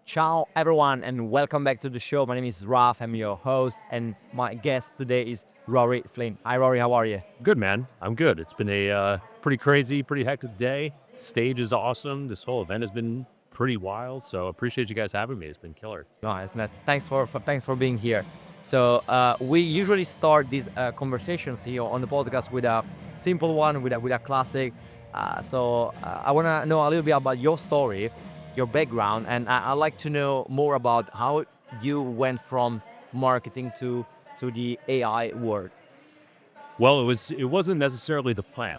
Ciao everyone and welcome back to the show. My name is Raf, I'm your host, and my guest today is Rory Flynn. Hi Rory, how are you? Good, man. I'm good. It's been a pretty crazy, pretty hectic day. Stage is awesome. This whole event has been pretty wild. So appreciate you guys having me. It's been killer. Nice. Thanks for being here. So we usually start these conversations here on the podcast with a simple one, with a classic. I want to know a little bit about your story, your background, and I'd like to know more about how you went from marketing to the AI world. Well, it wasn't necessarily the plan.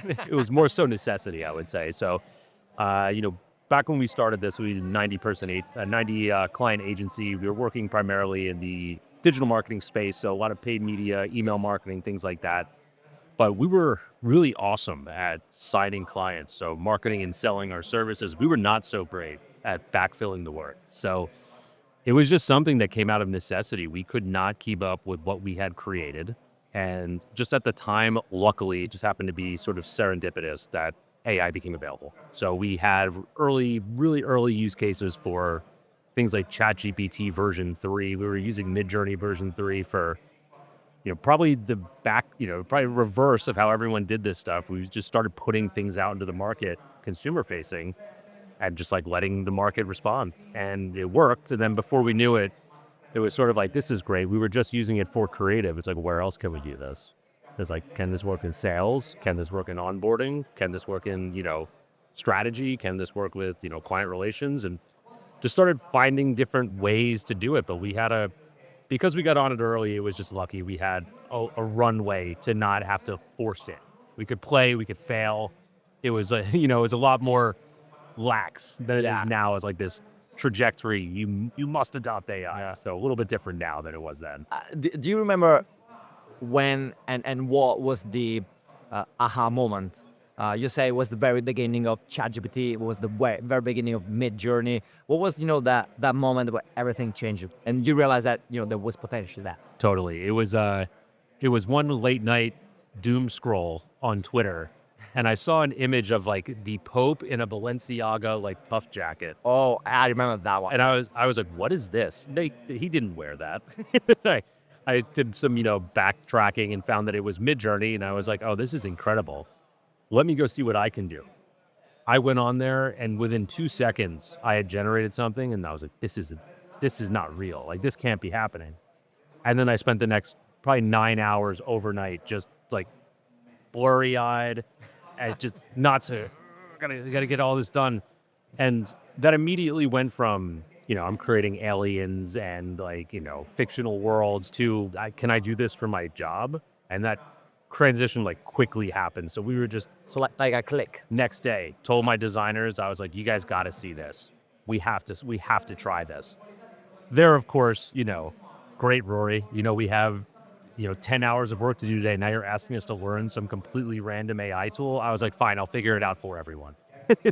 It was more so necessity, I would say. So, back when we started this, we did 90 client agency. We were working primarily in the digital marketing space, so a lot of paid media, email marketing, things like that. But we were really awesome at signing clients. So marketing and selling our services, we were not so great at backfilling the work. So it was just something that came out of necessity. We could not keep up with what we had created. And just at the time, luckily, it just happened to be sort of serendipitous that AI became available. So we had really early use cases for things like ChatGPT version 3. We were using Midjourney version 3 for probably probably reverse of how everyone did this stuff. We just started putting things out into the market, consumer facing, and just like letting the market respond. And it worked. And then before we knew it, it was sort of like, this is great. We were just using it for creative. It's like, where else can we do this? It's like, can this work in sales? Can this work in onboarding? Can this work in, strategy? Can this work with, client relations? And just started finding different ways to do it. But because we got on it early, it was just lucky. We had a runway to not have to force it. We could play, we could fail. It was it was a lot more lax than it is now. As like this trajectory. You must adopt AI. Yeah. So a little bit different now than it was then. Do you remember when and what was the aha moment? You say it was the very beginning of ChatGPT. It was the very beginning of Midjourney. What was that moment where everything changed and you realized that there was potential there? Totally. It was one late night doom scroll on Twitter, and I saw an image of like the Pope in a Balenciaga like puff jacket. Oh, I remember that one. And I was like, what is this? He didn't wear that. I did some, backtracking and found that it was Midjourney, and I was like, oh, this is incredible. Let me go see what I can do. I went on there, and within 2 seconds, I had generated something, and I was like, this is not real. Like, this can't be happening. And then I spent the next probably 9 hours overnight just like blurry-eyed and just not to gotta get all this done. And that immediately went from, I'm creating aliens and like, fictional worlds to, can I do this for my job? And that transition like quickly happened. So we were just So like a click. next day told my designers, I was like, you guys got to see this. We have to try this. There, of course, great Rory, we have 10 hours of work to do today. Now you're asking us to learn some completely random AI tool. I was like, fine, I'll figure it out for everyone.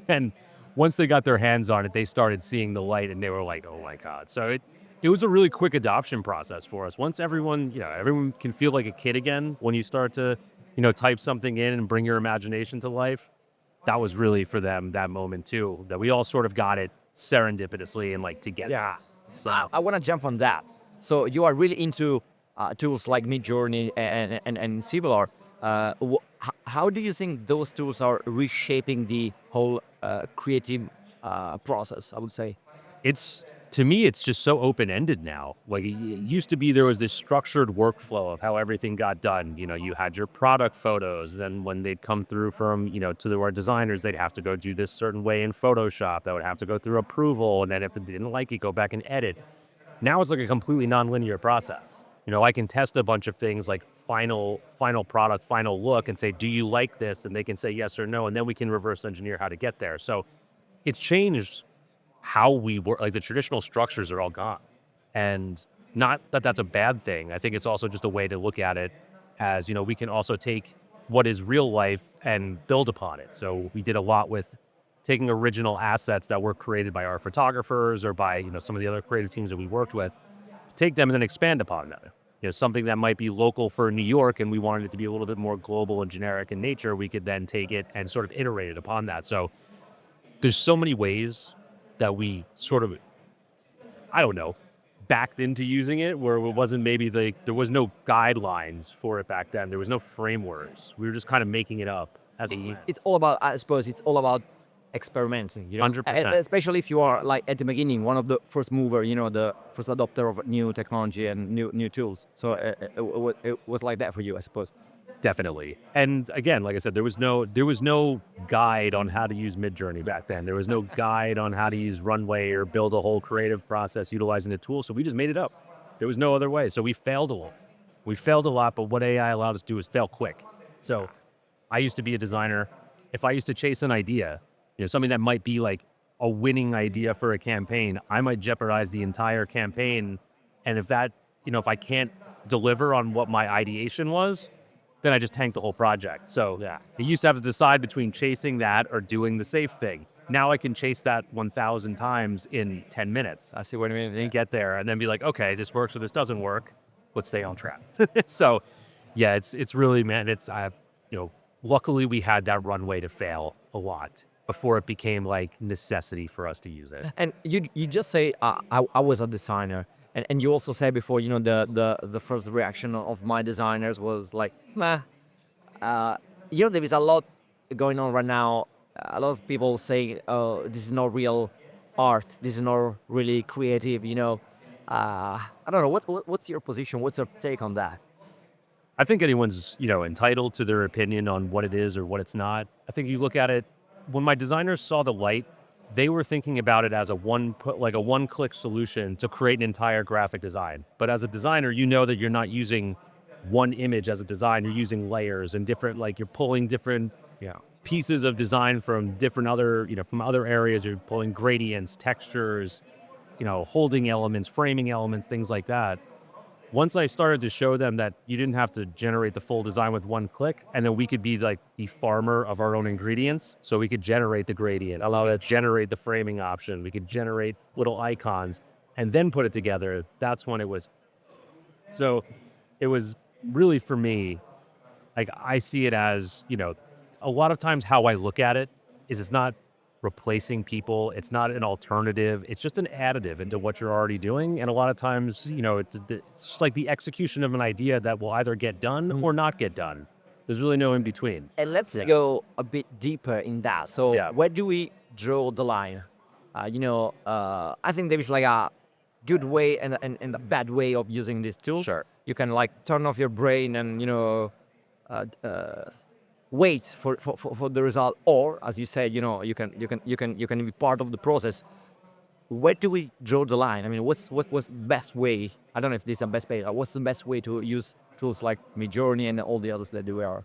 And once they got their hands on it, they started seeing the light and they were like, oh my God. So it was a really quick adoption process for us. Once everyone can feel like a kid again, when you start to, type something in and bring your imagination to life, that was really for them that moment too, that we all sort of got it serendipitously and like together. Yeah. So I want to jump on that. So you are really into tools like Midjourney and similar. How do you think those tools are reshaping the whole creative process? I would say. to me, it's just so open-ended now. Like it used to be, there was this structured workflow of how everything got done. You had your product photos. Then when they'd come through from, our designers, they'd have to go do this certain way in Photoshop. That would have to go through approval. And then if it didn't like it, go back and edit. Now it's like a completely nonlinear process. I can test a bunch of things like final product, final look, and say, do you like this? And they can say yes or no. And then we can reverse engineer how to get there. So it's changed how we work. Like the traditional structures are all gone. And not that that's a bad thing. I think it's also just a way to look at it as, we can also take what is real life and build upon it. So we did a lot with taking original assets that were created by our photographers or by, some of the other creative teams that we worked with, take them and then expand upon them. Something that might be local for New York and we wanted it to be a little bit more global and generic in nature, we could then take it and sort of iterate it upon that. So there's so many ways that we sort of I don't know, backed into using it, where it wasn't maybe there was no guidelines for it back then. There was no frameworks. We were just kind of making it up as we went. It's all about, I suppose, it's all about experimenting, 100%. Especially if you are like at the beginning, one of the first mover, the first adopter of new technology and new tools. So it was like that for you, I suppose. Definitely. And again, like I said, there was no guide on how to use Midjourney back then. There was no guide on how to use Runway or build a whole creative process utilizing the tool. So we just made it up. There was no other way. So we failed a lot. We failed a lot, but what AI allowed us to do is fail quick. So I used to be a designer. If I used to chase an idea, something that might be like a winning idea for a campaign, I might jeopardize the entire campaign. And if if I can't deliver on what my ideation was, then I just tanked the whole project. So yeah, I used to have to decide between chasing that or doing the safe thing. Now I can chase that 1,000 times in 10 minutes. I see what you mean. And get there and then be like, okay, this works or this doesn't work. Let's stay on track. So yeah, it's really, man, luckily we had that runway to fail a lot before it became like necessity for us to use it. And you just say I was a designer, and you also say before, the first reaction of my designers was like, nah. There is a lot going on right now. A lot of people say, oh, this is not real art. This is not really creative. I don't know. What's your position? What's your take on that? I think anyone's, entitled to their opinion on what it is or what it's not. I think you look at it, when my designers saw the light, they were thinking about it as a one-click solution to create an entire graphic design. But as a designer, you know that you're not using one image as a design. You're using layers and different, like you're pulling different pieces of design from different other, from other areas. You're pulling gradients, textures, holding elements, framing elements, things like that. Once I started to show them that you didn't have to generate the full design with one click, and then we could be like the farmer of our own ingredients. So we could generate the gradient, allow it to generate the framing option. We could generate little icons and then put it together. That's when it was. So it was really, for me, like I see it as, a lot of times how I look at it is it's not replacing people. It's not an alternative. It's just an additive into what you're already doing. And a lot of times, it's just like the execution of an idea that will either get done or not get done. There's really no in between. And let's go a bit deeper in that. So where do we draw the line? I think there is like a good way and a bad way of using these tools. Sure. You can like turn off your brain and wait for the result, or as you said, you can be part of the process. Where do we draw the line? I mean, what's the best way? I don't know if this is a best way. What's the best way to use tools like Midjourney and all the others that we are?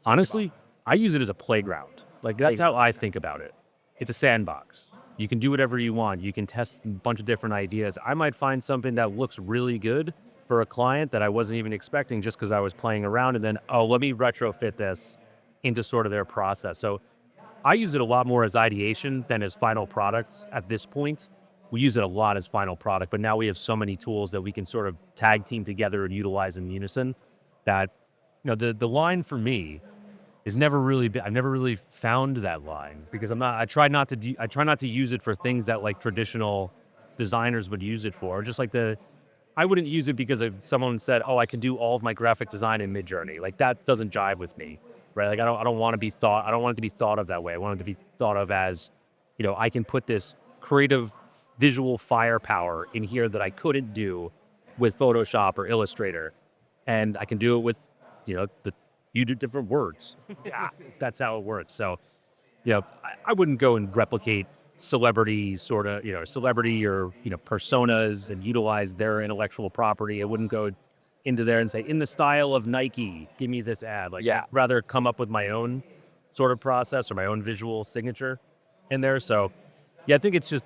Honestly, I use it as a playground. Like that's how I think about it. It's a sandbox. You can do whatever you want. You can test a bunch of different ideas. I might find something that looks really good for a client that I wasn't even expecting just because I was playing around, and then, let me retrofit this into sort of their process. So I use it a lot more as ideation than as final products at this point. We use it a lot as final product, but now we have so many tools that we can sort of tag team together and utilize in unison that, the line for me is I've never really found that line because I try not to use it for things that like traditional designers would use it for. Just like I wouldn't use it because someone said, I can do all of my graphic design in Midjourney. Like that doesn't jive with me. Right? Like I don't want it to be thought of that way. I want it to be thought of as, I can put this creative visual firepower in here that I couldn't do with Photoshop or Illustrator. And I can do it with, the few different words. Yeah, that's how it works. So, I wouldn't go and replicate celebrity or, personas and utilize their intellectual property. I wouldn't go into there and say, in the style of Nike, give me this ad. Like, I'd rather come up with my own sort of process or my own visual signature in there. So, I think it's just,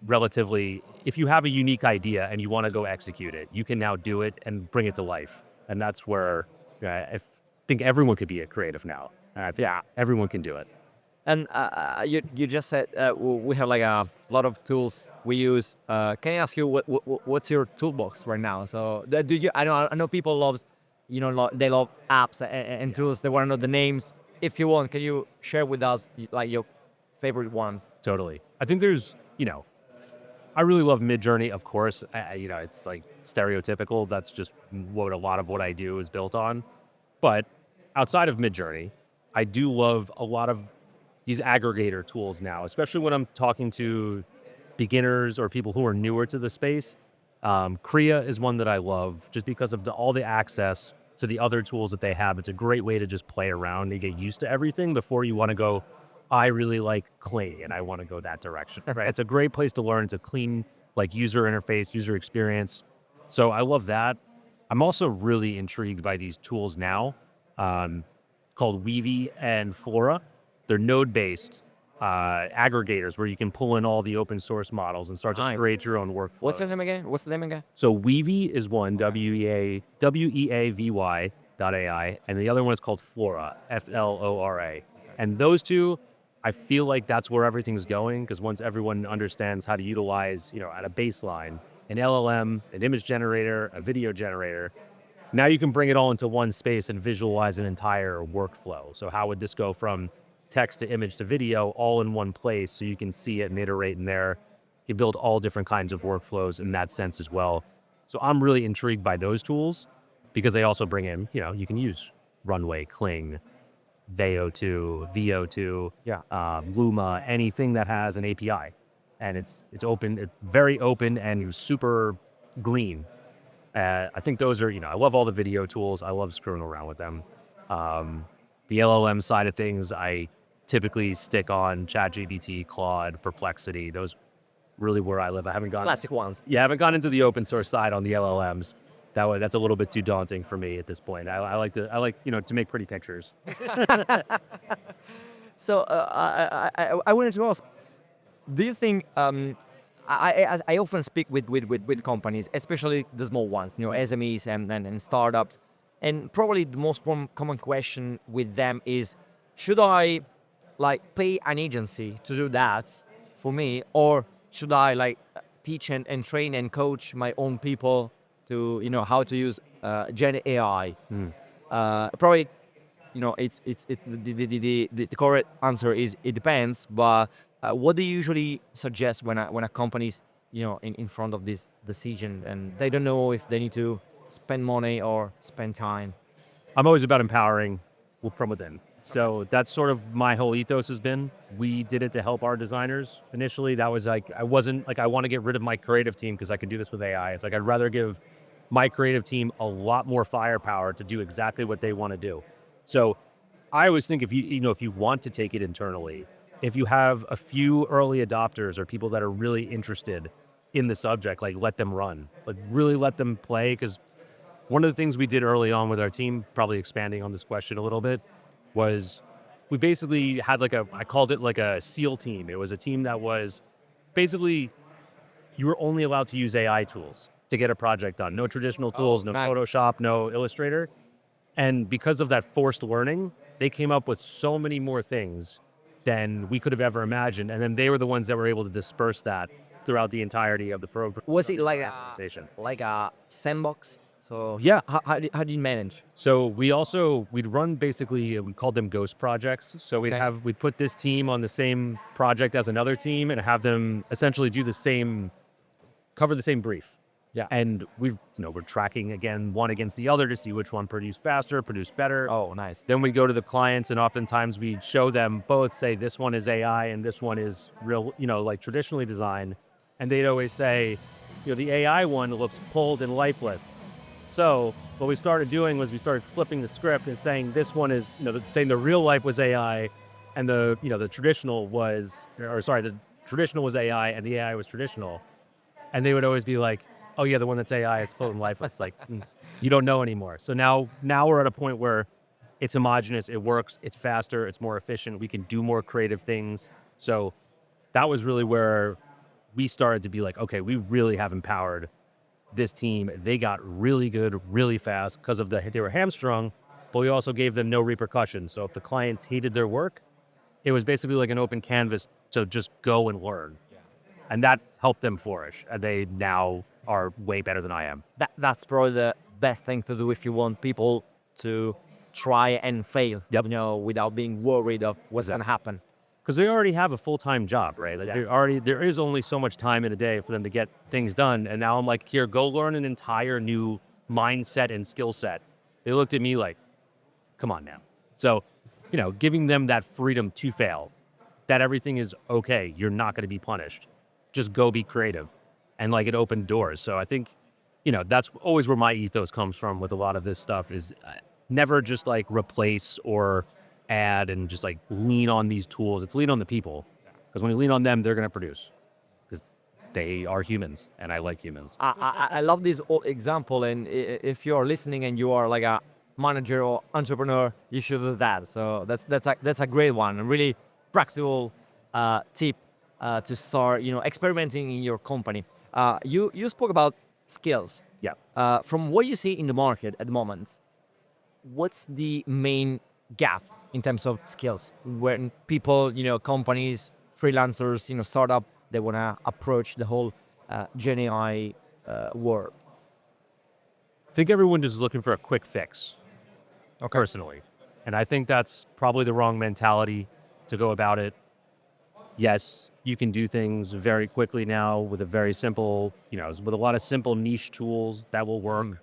relatively, if you have a unique idea and you want to go execute it, you can now do it and bring it to life. And that's where I think everyone could be a creative now. Everyone can do it. And you just said we have like a lot of tools we use. Can I ask you what's your toolbox right now? So do you? I know people love, they love apps and tools. They want to know the names. If you want, can you share with us like your favorite ones? Totally. I think there's, I really love Midjourney, of course. It's like stereotypical. That's just what a lot of what I do is built on. But outside of Midjourney, I do love a lot of these aggregator tools now, especially when I'm talking to beginners or people who are newer to the space. Kriya is one that I love just because of all the access to the other tools that they have. It's a great way to just play around and get used to everything before you want to go, I really like clay and I want to go that direction. Right. It's a great place to learn. It's a clean, like user interface, user experience. So I love that. I'm also really intrigued by these tools now called Weavy and Flora. They're node-based aggregators where you can pull in all the open source models and start to Nice. create your own workflows. What's the name again? What's the name again? So Weavy is one, WEAVY.ai, and the other one is called Flora, FLORA. And those two, I feel like that's where everything's going, because once everyone understands how to utilize, at a baseline, an LLM, an image generator, a video generator, now you can bring it all into one space and visualize an entire workflow. So how would this go from text to image to video all in one place so you can see it and iterate in there? You build all different kinds of workflows in that sense as well. So I'm really intrigued by those tools because they also bring in, you can use Runway, Kling, VO2, VO2, Luma, anything that has an API. And it's open, it's very open and super green. I think those are, I love all the video tools. I love screwing around with them. The LLM side of things, I typically stick on ChatGPT, Claude, Perplexity. Those really where I live. I haven't gone Classic ones. Yeah, I haven't gone into the open source side on the LLMs. That's a little bit too daunting for me at this point. I like to make pretty pictures. So I wanted to ask, do you think I often speak with companies, especially the small ones, SMEs and startups, and probably the most common question with them is, should I pay an agency to do that for me, or should I teach and train and coach my own people to how to use genAI? Probably it's the correct answer is it depends. But what do you usually suggest when a company's in front of this decision and they don't know if they need to spend money or spend time? I'm always about empowering from within. So that's sort of my whole ethos has been. We did it to help our designers. Initially, that was I wasn't I want to get rid of my creative team because I could do this with AI. It's I'd rather give my creative team a lot more firepower to do exactly what they want to do. So I always think if you want to take it internally, if you have a few early adopters or people that are really interested in the subject, let them run, really let them play. Because one of the things we did early on with our team, probably expanding on this question a little bit, was we basically had I called it a SEAL team. It was a team that was basically, you were only allowed to use AI tools to get a project done. No traditional tools, no nice. Photoshop, no Illustrator. And because of that forced learning, they came up with so many more things than we could have ever imagined. And then they were the ones that were able to disperse that throughout the entirety of the program. Was it like a sandbox? So Yeah. how do you manage? So we'd run basically, we called them ghost projects. So we'd put this team on the same project as another team and have them essentially cover the same brief. Yeah. And we're tracking again, one against the other to see which one produced faster, produced better. Oh, nice. Then we go to the clients and oftentimes we show them both, say this one is AI and this one is real, traditionally designed. And they'd always say, the AI one looks cold and lifeless. So what we started doing was we started flipping the script and saying this one is, saying the real life was AI and the traditional was, the traditional was AI and the AI was traditional. And they would always be like, oh yeah, the one that's AI is cold and lifeless. You don't know anymore. So now we're at a point where it's homogenous, it works, it's faster, it's more efficient, we can do more creative things. So that was really where we started to be like, okay, we really have empowered this team. They got really good, really fast because they were hamstrung, but we also gave them no repercussions. So if the clients hated their work, it was basically like an open canvas to just go and learn. Yeah. And that helped them flourish. And they now are way better than I am. That's probably the best thing to do if you want people to try and fail, Yep. without being worried of what's going to happen. because they already have a full-time job, right? Like there is only so much time in a day for them to get things done. And now I'm like, here, go learn an entire new mindset and skill set. They looked at me like, come on now. So, giving them that freedom to fail, that everything is okay. You're not going to be punished. Just go be creative. And like it opened doors. So I think, that's always where my ethos comes from with a lot of this stuff is never just like replace or add and just like lean on these tools. It's lean on the people. Because when you lean on them, they're going to produce because they are humans and I like humans. I love this example, and if you're listening and you are like a manager or entrepreneur, you should do that. So that's a great one, a really practical tip to start, experimenting in your company. You spoke about skills. Yeah. From what you see in the market at the moment, what's the main gap in terms of skills when people, companies, freelancers, startup, they want to approach the whole GenAI world? I think everyone just is looking for a quick fix, personally. And I think that's probably the wrong mentality to go about it. Yes, you can do things very quickly now with a very simple, with a lot of simple niche tools that will work.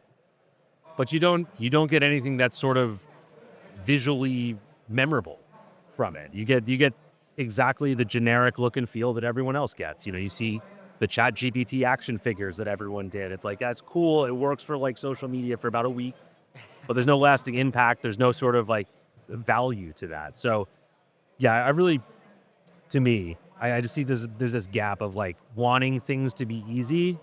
But you don't get anything that's sort of visually memorable from it. You get exactly the generic look and feel that everyone else gets. You see the ChatGPT action figures that everyone did. It's like, that's cool. It works for like social media for about a week, but there's no lasting impact. There's no sort of like value to that. So yeah, to me, I just see there's this gap of like wanting things to be easy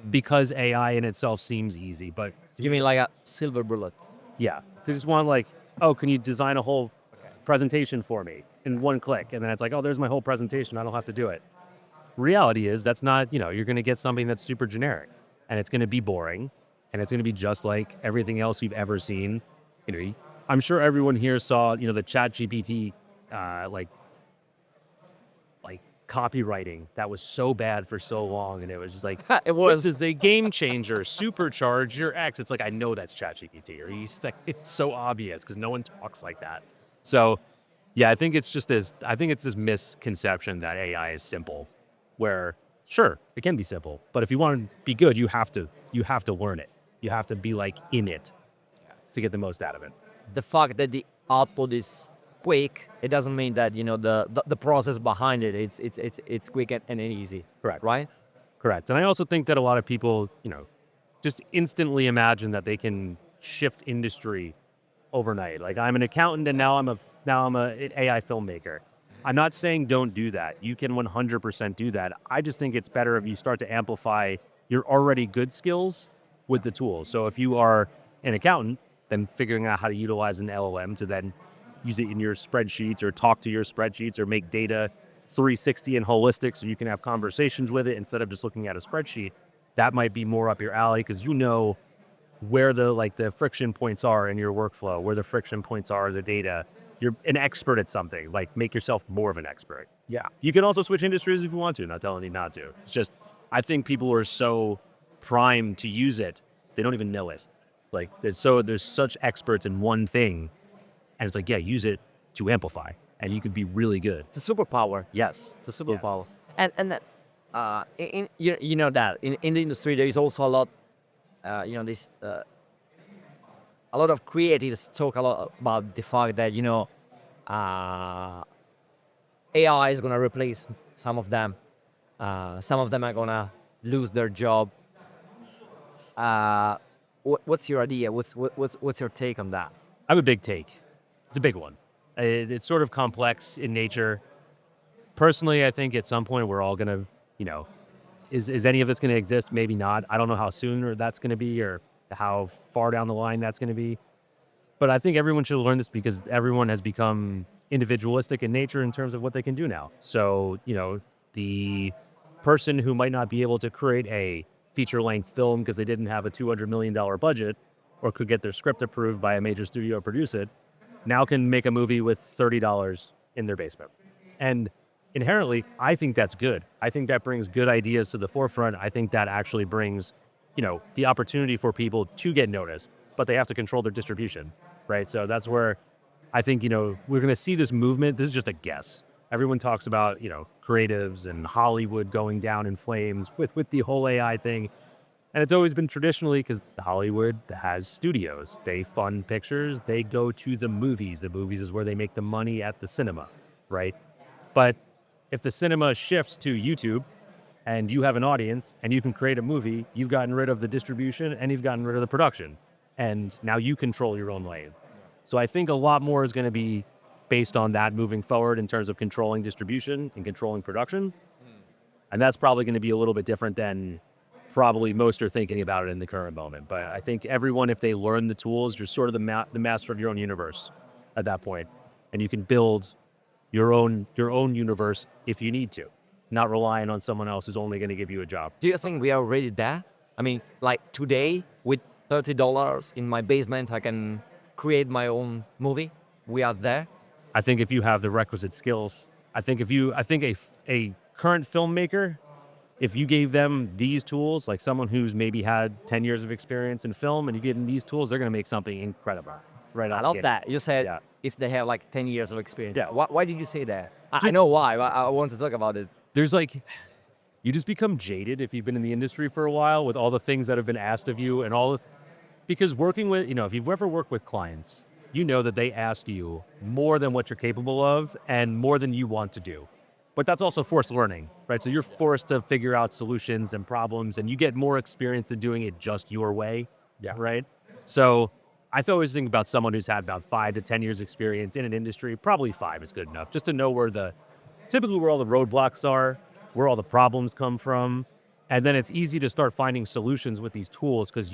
because AI in itself seems easy, but You mean like a silver bullet? yeah, they just want like, oh, can you design a whole presentation for me in one click? And then it's like, oh, there's my whole presentation. I don't have to do it. Reality is that's not, you're going to get something that's super generic and it's going to be boring and it's going to be just like everything else you've ever seen. I'm sure everyone here saw, the ChatGPT, like copywriting that was so bad for so long. And it was just like, It was. this is a game changer, supercharge your X. It's like, I know that's ChatGPT, or he's like, it's so obvious because no one talks like that. So yeah, I think it's this misconception that AI is simple, where sure, it can be simple, but if you want to be good, you have to learn it. You have to be like in it to get the most out of it. The fact that the output is quick, it doesn't mean that the process behind it. It's quick and easy. Correct. Right. Correct. And I also think that a lot of people, just instantly imagine that they can shift industry overnight. Like I'm an accountant and now I'm an AI filmmaker. I'm not saying don't do that. You can 100% do that. I just think it's better if you start to amplify your already good skills with the tools. So if you are an accountant, then figuring out how to utilize an LLM to then use it in your spreadsheets or talk to your spreadsheets or make data 360 and holistic so you can have conversations with it instead of just looking at a spreadsheet, that might be more up your alley because where the friction points are in your workflow, where the friction points are in the data. You're an expert at something, like make yourself more of an expert. Yeah. You can also switch industries if you want to, not telling you not to. It's just, I think people are so primed to use it, they don't even know it. Like there's such experts in one thing, and it's like, yeah, use it to amplify, and you could be really good. It's a superpower. Yes. It's a superpower. And that that in the industry there is also a lot this a lot of creatives talk a lot about the fact that AI is gonna replace some of them. Some of them are gonna lose their job. What's your idea? What's your take on that? I have a big take. It's a big one. It's sort of complex in nature. Personally, I think at some point we're all gonna, is any of this gonna exist? Maybe not. I don't know how soon that's gonna be or how far down the line that's gonna be. But I think everyone should learn this because everyone has become individualistic in nature in terms of what they can do now. So, the person who might not be able to create a feature-length film because they didn't have a $200 million budget or could get their script approved by a major studio to produce it, now can make a movie with $30 in their basement. And inherently, I think that's good. I think that brings good ideas to the forefront. I think that actually brings, the opportunity for people to get noticed, but they have to control their distribution, right? So that's where I think, we're going to see this movement. This is just a guess. Everyone talks about, creatives and Hollywood going down in flames with the whole AI thing. And it's always been traditionally because Hollywood has studios. They fund pictures. They go to the movies. The movies is where they make the money at the cinema, right? But if the cinema shifts to YouTube and you have an audience and you can create a movie, you've gotten rid of the distribution and you've gotten rid of the production. And now you control your own lane. So I think a lot more is going to be based on that moving forward in terms of controlling distribution and controlling production. And that's probably going to be a little bit different than probably most are thinking about it in the current moment. But I think everyone, if they learn the tools, you're sort of the master of your own universe at that point. And you can build your own universe if you need to, not relying on someone else who's only going to give you a job. Do you think we are already there? I mean, like today, with $30 in my basement, I can create my own movie. We are there. I think if you have the requisite skills, I think a current filmmaker, if you gave them these tools, like someone who's maybe had 10 years of experience in film and you give them these tools, they're going to make something incredible. Right. I love that. You said Yeah. if they have like 10 years of experience. Yeah. Why did you say that? I know why, but I want to talk about it. There's you just become jaded if you've been in the industry for a while with all the things that have been asked of you and because working with, if you've ever worked with clients, you know that they ask you more than what you're capable of and more than you want to do. But that's also forced learning, right? So you're forced to figure out solutions and problems and you get more experience in doing it just your way. Yeah. Right. So I always think about someone who's had about 5 to 10 years experience in an industry, probably 5 is good enough, just to know typically where all the roadblocks are, where all the problems come from. And then it's easy to start finding solutions with these tools because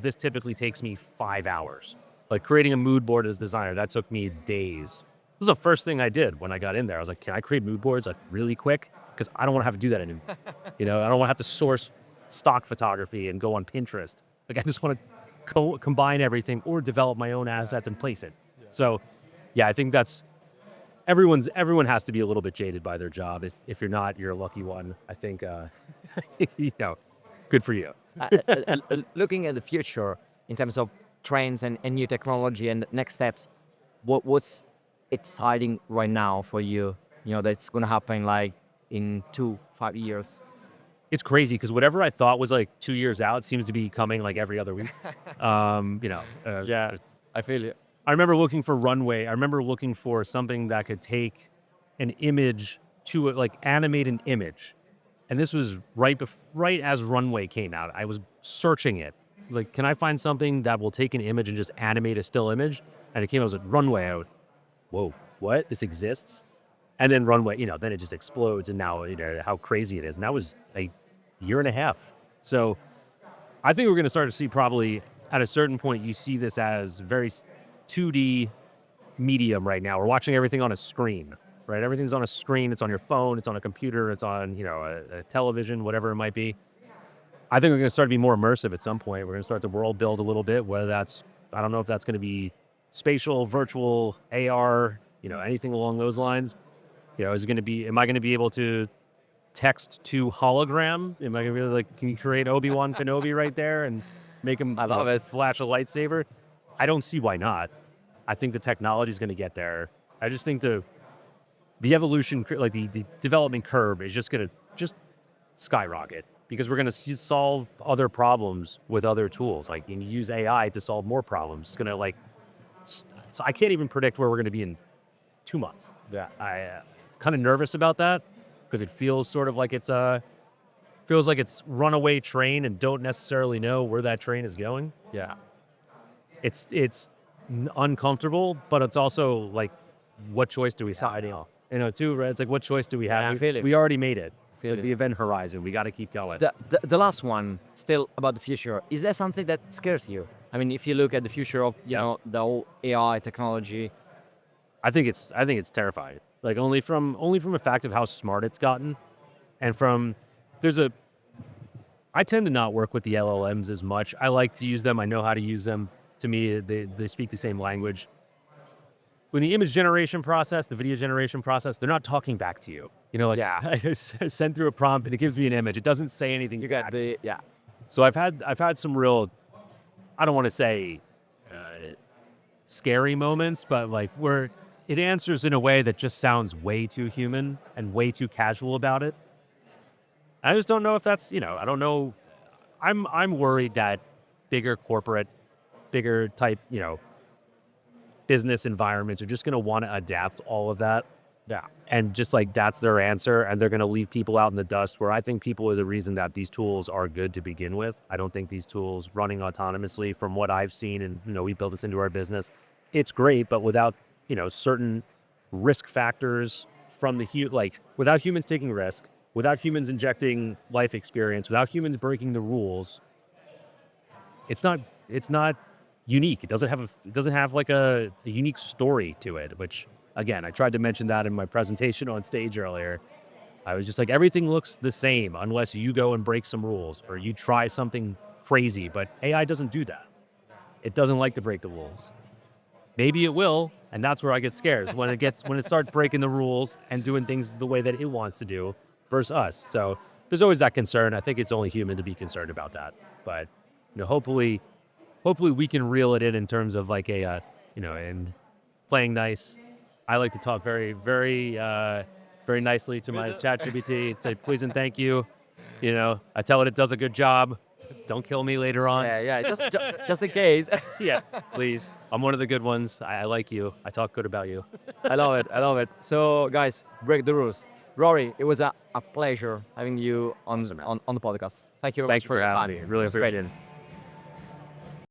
this typically takes me 5 hours. Like creating a mood board as a designer, that took me days. This is the first thing I did when I got in there. I was like, can I create mood boards really quick? Because I don't want to have to do that anymore. I don't want to have to source stock photography and go on Pinterest. I just want to combine everything or develop my own assets and place it. Yeah. So, yeah, I think that's everyone has to be a little bit jaded by their job. If you're not, you're a lucky one. I think, good for you. Looking at the future in terms of trends and new technology and next steps, what's exciting right now for you? That's going to happen like in 5 years. It's crazy because whatever I thought was 2 years out seems to be coming every other week. Yeah, I feel it. I remember looking for runway. I remember looking for something that could take an image to animate an image. And this was right as runway came out. I was searching it. Can I find something that will take an image and just animate a still image? And it came out as runway. I went, whoa, what? This exists? And then runway, then it just explodes. And now, how crazy it is. And that was a year and a half. So I think we're going to start to see probably at a certain point, you see this as very 2D medium right now. We're watching everything on a screen, right? Everything's on a screen. It's on your phone. It's on a computer. It's on, a television, whatever it might be. I think we're going to start to be more immersive at some point. We're going to start to world build a little bit, whether that's, I don't know if that's going to be spatial, virtual, AR, anything along those lines. Is it going to be, am I going to be able to text to hologram? Am I going to be can you create Obi-Wan Kenobi right there and make him flash a lightsaber? I don't see why not. I think the technology is going to get there. I just think the evolution, the development curve is just going to skyrocket because we're going to solve other problems with other tools. And you use AI to solve more problems. It's going to so I can't even predict where we're going to be in 2 months. Yeah. I kind of nervous about that because it feels sort of like it's runaway train and don't necessarily know where that train is going. Yeah. It's uncomfortable, but it's also what choice do we have? Too, right? It's what choice do we have? Yeah, I feel it. We already made it. Feel it. The event horizon. We got to keep going. The last one, still about the future. Is there something that scares you? I mean, if you look at the future of the whole AI technology, I think it's terrifying. Only from a fact of how smart it's gotten, and I tend to not work with the LLMs as much. I like to use them. I know how to use them. To me, they speak the same language. When the image generation process, the video generation process, they're not talking back to you. I send through a prompt and it gives me an image. It doesn't say anything. you got So I've had some real, I don't want to say scary moments, but where it answers in a way that just sounds way too human and way too casual about it. I just don't know if that's, I don't know. I'm worried that bigger corporate, bigger type, business environments are just going to want to adapt all of that. Yeah. And just like that's their answer, and they're going to leave people out in the dust. Where I think people are the reason that these tools are good to begin with. I don't think these tools running autonomously, from what I've seen, and we built this into our business, it's great, but without certain risk factors from like without humans taking risk, without humans injecting life experience, without humans breaking the rules, it's not unique. It doesn't have like a unique story to it, which again, I tried to mention that in my presentation on stage earlier. I was just like, everything looks the same unless you go and break some rules or you try something crazy, but AI doesn't do that. It doesn't like to break the rules. Maybe it will, and that's where I get scared, is when it starts breaking the rules and doing things the way that it wants to do versus us. So there's always that concern. I think it's only human to be concerned about that. But hopefully we can reel it in terms of like and playing nice. I like to talk very, very, very nicely to my ChatGPT. Say please and thank you. I tell it does a good job. Don't kill me later on. Yeah. Just in case. Yeah, please. I'm one of the good ones. I like you. I talk good about you. I love it. I love it. So, guys, break the rules. Rory, it was a pleasure having you on the podcast. Thank you very Thanks much for your having time. me. Really It was great. appreciate it.